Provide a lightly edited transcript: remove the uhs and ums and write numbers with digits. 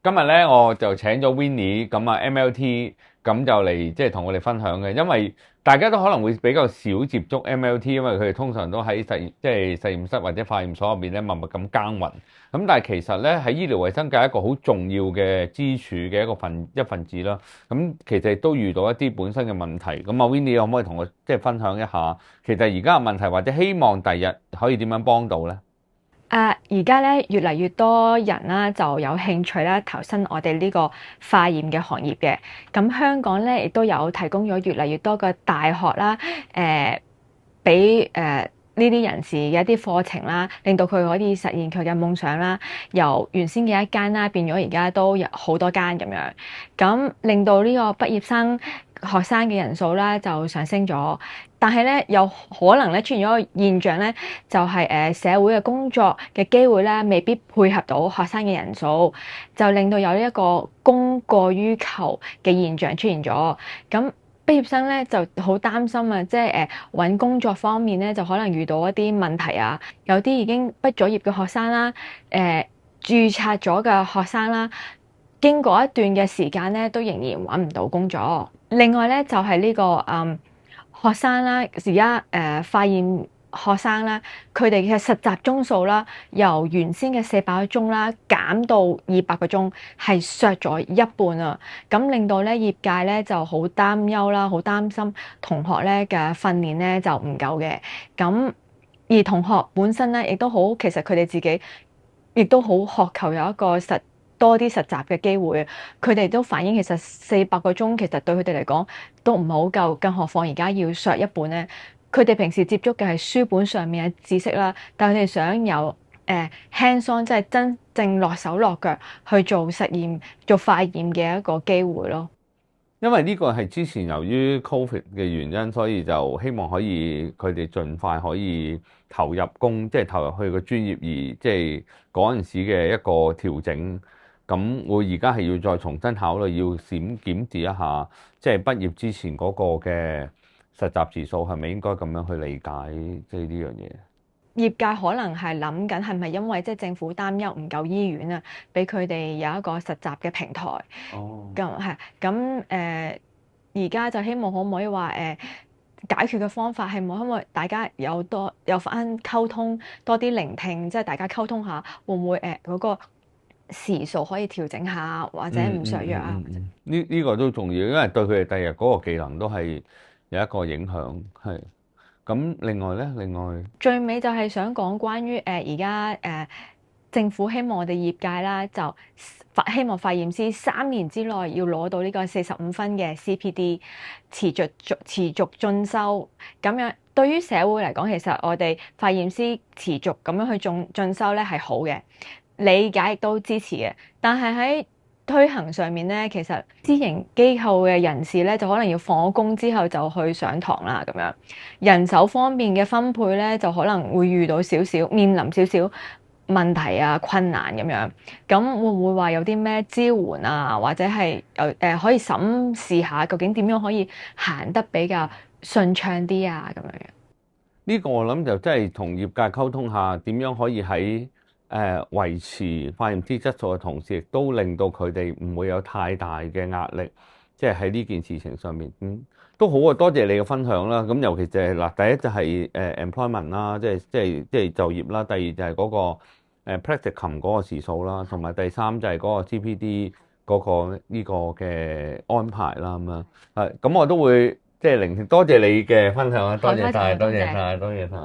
今日咧我就請咗 Winnie 咁啊 MLT 咁就嚟即係同我哋分享嘅，因為大家都可能會比較少接觸 MLT，因為佢哋通常都喺實驗室或者化驗所入邊咧默默咁耕耘。咁但係其實咧喺醫療衛生界一個好重要嘅支柱嘅一份子啦。咁其實亦都遇到一啲本身嘅問題。咁啊 Winnie 可唔可以同我即係分享一下，其實而家嘅問題或者希望第日可以點樣幫到咧？而家咧越嚟越多人啦，就有興趣啦，投身我哋呢個化驗嘅行業嘅。咁香港咧亦都有提供咗越嚟越多嘅大學啦，俾呢啲人士嘅一啲課程啦，令到佢可以實現佢嘅夢想啦。由原先嘅一間啦，變咗而家都有好多間咁樣，咁令到呢個畢業生學生嘅人數啦就上升咗。但係咧，有可能咧出現咗個現象咧，就係社會嘅工作嘅機會咧，未必配合到學生嘅人數，就令到有呢一個供過於求嘅現象出現咗。咁畢業生咧就好擔心啊，即係揾工作方面咧就可能遇到一啲問題啊，有啲已經畢咗業嘅學生啦，註冊咗嘅學生啦，經過一段嘅時間咧都仍然揾唔到工作。另外咧就係呢個學生啦，而家化驗學生啦，佢哋嘅實習鐘數啦，由原先嘅400個鐘啦，減到200個鐘，係削咗一半啊！咁令到咧業界咧就好擔憂啦，好擔心同學咧嘅訓練咧就唔夠嘅。咁而同學本身咧亦都好，其實佢哋自己亦都好渴求有一個多啲實習嘅機會。佢哋都反映其實400個鐘其實對佢哋嚟講都唔係好夠，更何況而家要削一半咧。佢哋平時接觸嘅係書本上面嘅知識啦，但佢哋想有hands on，即係真正落手落腳去做實驗、做化驗嘅一個機會咯。因為呢個係之前由於 Covid 嘅原因，所以就希望可以佢哋盡快可以投入即係投入去個專業，而即係嗰陣時嘅一個調整。咁會而家係要再重新考慮，要檢視一下，即係畢業之前嗰個嘅實習時數係咪應該咁樣去理解，即係呢樣嘢。業界可能係諗緊係咪因為即係政府擔憂唔夠醫院啊，俾佢哋有一個實習嘅平台。哦，咁係咁而家就希望可唔可以話解決嘅方法係冇，可唔可以大家有翻溝通，多啲聆聽，即係大家溝通下，會唔會嗰個時數可以調整下，或者唔削弱啊？呢個都重要，因為對佢哋第日嗰個技能都係有一個影響，係。咁另外咧，最尾就係想講關於而家政府希望我哋業界啦，就希望化驗師3年之內要攞到呢個45分嘅 CPD，持續進修。咁樣對於社會嚟講，其實我哋化驗師持續咁樣去進修咧係好嘅，理解亦都支持嘅。但係喺推行上面咧，其實私營機構嘅人士咧，就可能要放咗工之後就去上堂啦，咁樣人手方面嘅分配咧，就可能會遇到面臨少少問題啊、困難咁樣。咁會唔會話有啲咩支援啊，或者係可以審視下究竟點樣可以行得比較順暢啲啊？咁樣。呢個我諗就真係同業界溝通下，點樣可以喺維持化驗師質素嘅同時，亦都令到佢哋唔會有太大嘅壓力，即係喺呢件事情上面。都好啊，多謝你嘅分享啦。咁尤其就係嗱，第一就係employment 啦，即係就業啦。第二就係嗰個practicum 嗰個時數啦，同埋第三就係嗰個 CPD 嗰個呢個嘅安排啦咁樣。咁我都會即係聆聽，多謝你嘅分享啊！多好，多謝，謝晒，多多謝。謝晒，多謝晒。